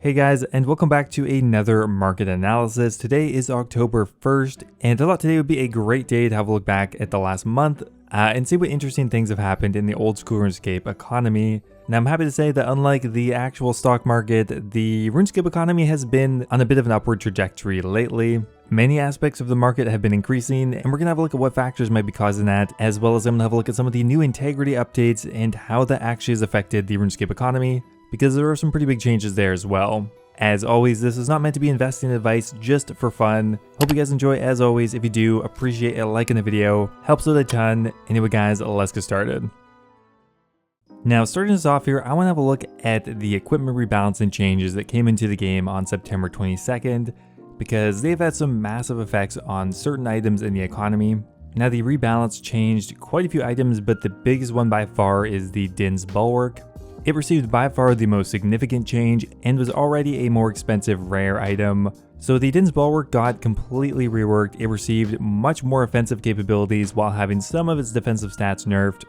Hey guys, and welcome back to another market analysis. Today is October 1st, and I thought today would be a great day to have a look back at the last month and see what interesting things have happened in the old school RuneScape economy. Now I'm happy to say that unlike the actual stock market, the RuneScape economy has been on a bit of an upward trajectory lately. Many aspects of the market have been increasing, and we're going to have a look at what factors might be causing that, as well as I'm going to have a look at some of the new integrity updates and how that actually has affected the RuneScape economy, because there are some pretty big changes there as well. As always, this is not meant to be investing advice, just for fun. Hope you guys enjoy. As always, if you do, appreciate a like in the video, helps out a ton. Anyway guys, let's get started. Now starting us off here, I want to have a look at the equipment rebalancing changes that came into the game on September 22nd, because they've had some massive effects on certain items in the economy. Now the rebalance changed quite a few items, but the biggest one by far is the Dinn's bulwark. It received by far the most significant change and was already a more expensive rare item. So the Dinn's bulwark got completely reworked. It received much more offensive capabilities while having some of its defensive stats nerfed.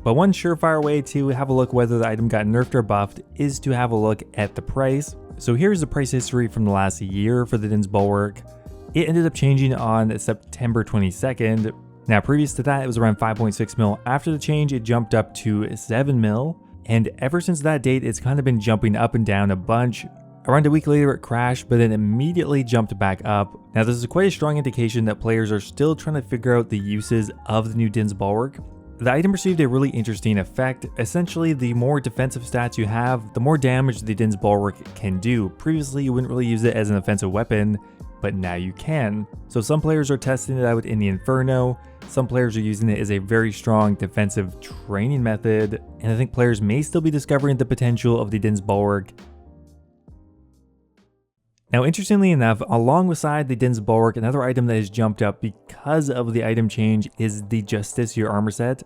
But one surefire way to have a look whether the item got nerfed or buffed is to have a look at the price. So here's the price history from the last year for the Dinn's bulwark. It ended up changing on September 22nd. Now previous to that, it was around 5.6 mil. After the change, it jumped up to 7 mil. And ever since that date, it's kind of been jumping up and down a bunch. Around a week later, it crashed, but then immediately jumped back up. Now this is quite a strong indication that players are still trying to figure out the uses of the new Dinn's bulwark. The item received a really interesting effect. Essentially, the more defensive stats you have, the more damage the Dinn's bulwark can do. Previously, you wouldn't really use it as an offensive weapon, but now you can. So some players are testing it out in the Inferno. Some players are using it as a very strong defensive training method, and I think players may still be discovering the potential of the Dinn's bulwark. Now interestingly enough, alongside the Dinn's bulwark, another item that has jumped up because of the item change is the Justiciar armor set.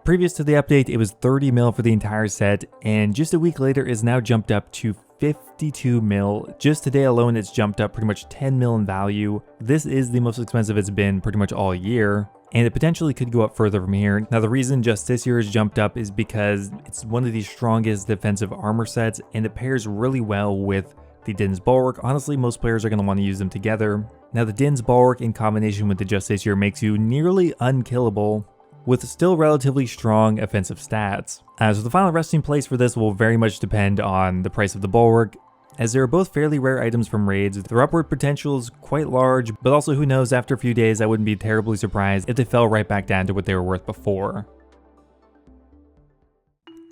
Previous to the update, it was 30 mil for the entire set, and just a week later is now jumped up to 52 mil. Just today alone, it's jumped up pretty much 10 mil in value. This is the most expensive it's been pretty much all year, and it potentially could go up further from here. Now the reason Justiciar has jumped up is because it's one of the strongest defensive armor sets, and it pairs really well with the Dinn's bulwark. Honestly, most players are going to want to use them together. Now the Dinn's bulwark in combination with the Justiciar makes you nearly unkillable, with still relatively strong offensive stats. So the final resting place for this will very much depend on the price of the bulwark, as they are both fairly rare items from raids. Their upward potential is quite large, but also who knows, after a few days I wouldn't be terribly surprised if they fell right back down to what they were worth before.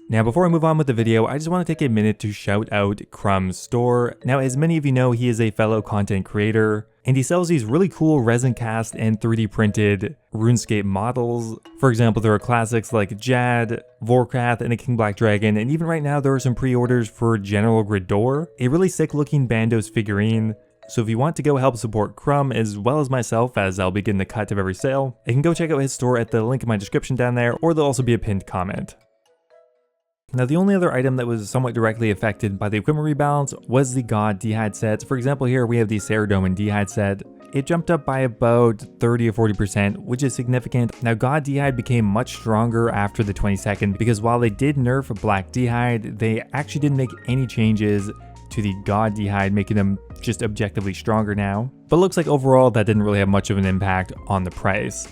Now before I move on with the video, I just want to take a minute to shout out Crumb's store. Now as many of you know, he is a fellow content creator, and he sells these really cool resin cast and 3D printed RuneScape models. For example, there are classics like Jad, Vorkath, and a King Black Dragon, and even right now there are some pre-orders for General Gridor, a really sick looking Bandos figurine. So if you want to go help support Crumb as well as myself, as I'll be getting the cut of every sale, you can go check out his store at the link in my description down there, or there'll also be a pinned comment. Now the only other item that was somewhat directly affected by the equipment rebalance was the God Dehyde sets. For example, here we have the Ceradome and Dehyde set. It jumped up by about 30 or 40%, which is significant. Now God Dehyde became much stronger after the 22nd, because while they did nerf Black Dehyde, they actually didn't make any changes to the God Dehyde, making them just objectively stronger now. But it looks like overall that didn't really have much of an impact on the price.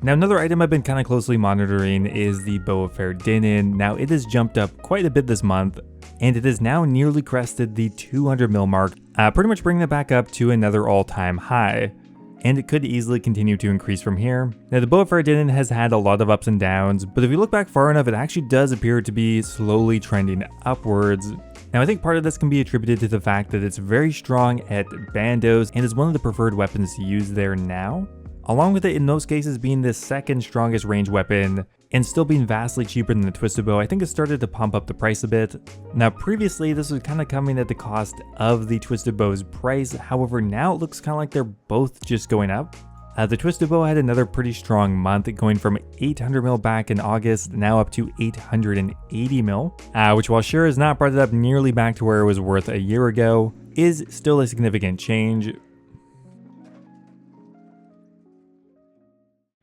Now another item I've been kind of closely monitoring is the Bow of Fair Dinn. Now it has jumped up quite a bit this month, and it has now nearly crested the 200 mil mark, pretty much bringing it back up to another all-time high. And it could easily continue to increase from here. Now the Bow of Fair Dinn has had a lot of ups and downs, but if you look back far enough, it actually does appear to be slowly trending upwards. Now I think part of this can be attributed to the fact that it's very strong at Bandos and is one of the preferred weapons to use there now, along with it in most cases being the second strongest range weapon and still being vastly cheaper than the Twisted Bow. I think it started to pump up the price a bit. Now previously this was kind of coming at the cost of the Twisted Bow's price, however now it looks kind of like they're both just going up. The Twisted Bow had another pretty strong month, going from 800 mil back in August, now up to 880 mil, which while sure has not brought it up nearly back to where it was worth a year ago, is still a significant change.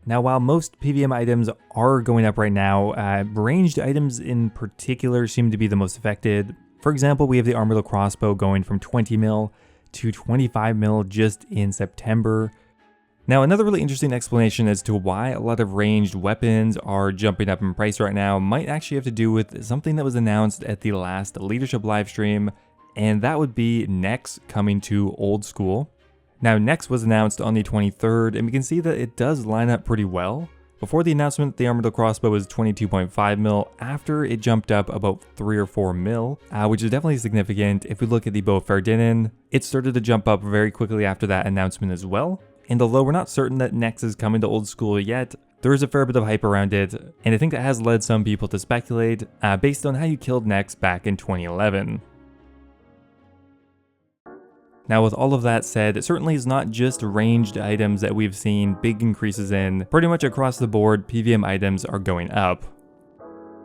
Now, while most PVM items are going up right now, ranged items in particular seem to be the most affected. For example, we have the armored crossbow going from 20 mil to 25 mil just in September. Now, another really interesting explanation as to why a lot of ranged weapons are jumping up in price right now might actually have to do with something that was announced at the last leadership livestream, and that would be Nex coming to Old School. Now, Nex was announced on the 23rd, and we can see that it does line up pretty well. Before the announcement, the armored crossbow was 22.5 mil. After, it jumped up about 3 or 4 mil, which is definitely significant. If we look at the bow Ferdinand, it started to jump up very quickly after that announcement as well. And although we're not certain that Nex is coming to Old School yet, there is a fair bit of hype around it, and I think that has led some people to speculate based on how you killed Nex back in 2011. Now, with all of that said, it certainly is not just ranged items that we've seen big increases in. Pretty much across the board, PVM items are going up.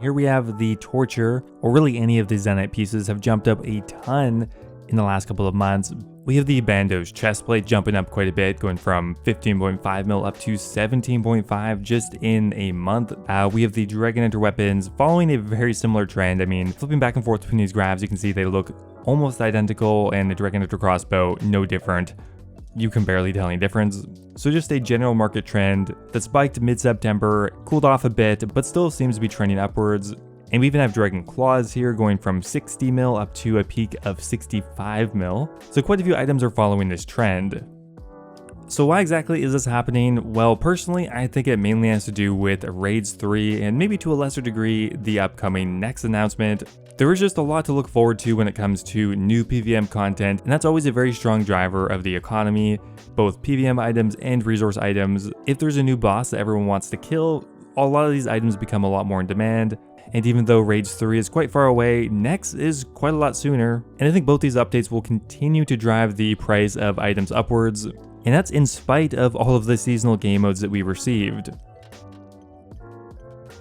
Here we have the Torture, or really any of the Zenite pieces, have jumped up a ton in the last couple of months. We have the Bando's chestplate jumping up quite a bit, going from 15.5 mil up to 17.5 just in a month. We have the Dragon Hunter weapons following a very similar trend. I mean, flipping back and forth between these graphs, you can see they look almost identical, and the Dragon Hunter crossbow, no different. You can barely tell any difference. So just a general market trend that spiked mid-September, cooled off a bit, but still seems to be trending upwards. And we even have Dragon Claws here going from 60 mil up to a peak of 65 mil. So quite a few items are following this trend. So why exactly is this happening? Well, personally, I think it mainly has to do with Raids 3 and maybe to a lesser degree, the upcoming Nex announcement. There is just a lot to look forward to when it comes to new PVM content, and that's always a very strong driver of the economy, both PVM items and resource items. If there's a new boss that everyone wants to kill, a lot of these items become a lot more in demand. And even though Raids 3 is quite far away, Nex is quite a lot sooner. And I think both these updates will continue to drive the price of items upwards. And that's in spite of all of the seasonal game modes that we received.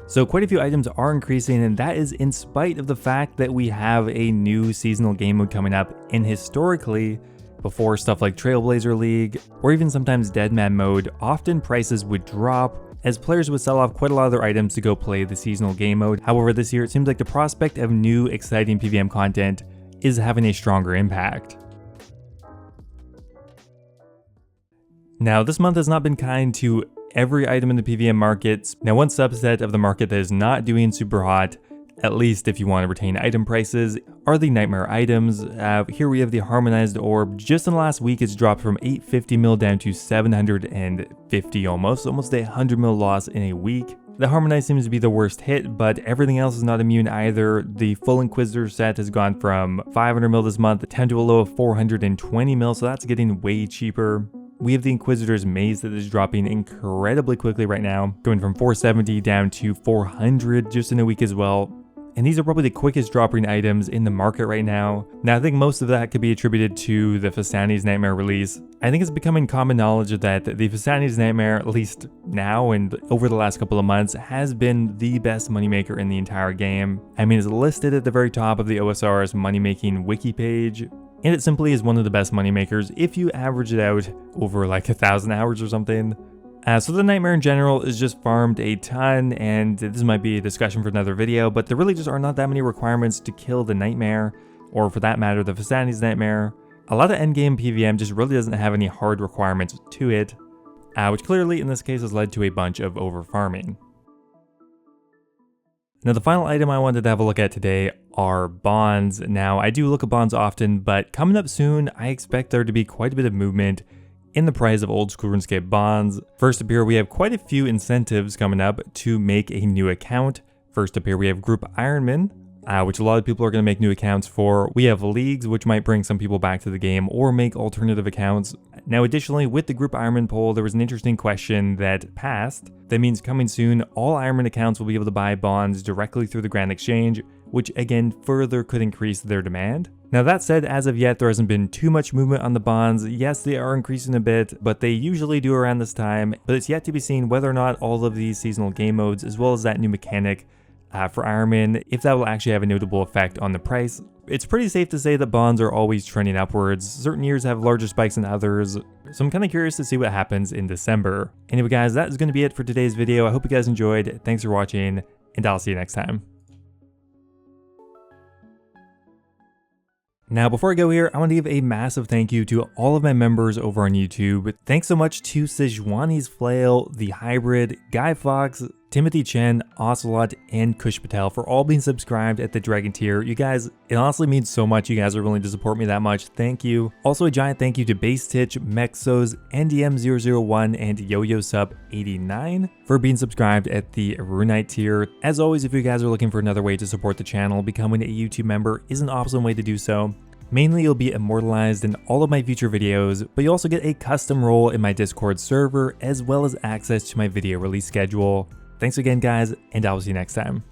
So quite a few items are increasing, and that is in spite of the fact that we have a new seasonal game mode coming up. And historically, before stuff like Trailblazer League, or even sometimes Deadman mode, often prices would drop as players would sell off quite a lot of their items to go play the seasonal game mode. However, this year it seems like the prospect of new exciting PVM content is having a stronger impact. Now, this month has not been kind to every item in the PVM markets. Now, one subset of the market that is not doing super hot, at least if you want to retain item prices, are the Nightmare items. Here we have the Harmonized Orb. Just in the last week, it's dropped from 850 mil down to 750 almost a 100 mil loss in a week. The Harmonized seems to be the worst hit, but everything else is not immune either. The full Inquisitor set has gone from 500 mil this month down to a low of 420 mil, so that's getting way cheaper. We have the Inquisitor's Maze that is dropping incredibly quickly right now, going from 470 down to 400 just in a week as well. And these are probably the quickest dropping items in the market right now. Now, I think most of that could be attributed to the Fasani's Nightmare release. I think it's becoming common knowledge that the Fasani's Nightmare, at least now and over the last couple of months, has been the best moneymaker in the entire game. I mean, it's listed at the very top of the OSRS money-making wiki page, and it simply is one of the best moneymakers if you average it out over like 1,000 hours or something. So the Nightmare in general is just farmed a ton, and this might be a discussion for another video, but there really just are not that many requirements to kill the Nightmare, or for that matter, the Fasani's Nightmare. A lot of endgame PVM just really doesn't have any hard requirements to it, which clearly in this case has led to a bunch of over-farming. Now, the final item I wanted to have a look at today are bonds. Now, I do look at bonds often, but coming up soon, I expect there to be quite a bit of movement in the price of old school RuneScape bonds. First up here, we have quite a few incentives coming up to make a new account. First up here, we have Group Ironman, which a lot of people are going to make new accounts for. We have leagues, which might bring some people back to the game or make alternative accounts. Now, additionally, with the Group Ironman poll, there was an interesting question that passed. That means coming soon, all Ironman accounts will be able to buy bonds directly through the Grand Exchange, which again further could increase their demand. Now, that said, as of yet, there hasn't been too much movement on the bonds. Yes, they are increasing a bit, but they usually do around this time. But it's yet to be seen whether or not all of these seasonal game modes, as well as that new mechanic for Ironman, if that will actually have a notable effect on the price. It's pretty safe to say that bonds are always trending upwards. Certain years have larger spikes than others, so I'm kind of curious to see what happens in December. Anyway guys, that is going to be it for today's video. I hope you guys enjoyed. Thanks for watching, and I'll see you next time. Now, before I go here, I want to give a massive thank you to all of my members over on YouTube. Thanks so much to Sejuani's Flail, The Hybrid, Guy Fox, Timothy Chen, Ocelot, and Kush Patel for all being subscribed at the Dragon tier. You guys, it honestly means so much you guys are willing to support me that much. Thank you. Also, a giant thank you to Base Titch, Mexos, NDM001, and Yo-Yo Sub 89 for being subscribed at the Runite tier. As always, if you guys are looking for another way to support the channel, becoming a YouTube member is an awesome way to do so. Mainly, you'll be immortalized in all of my future videos, but you also get a custom role in my Discord server, as well as access to my video release schedule. Thanks again, guys, and I'll see you next time.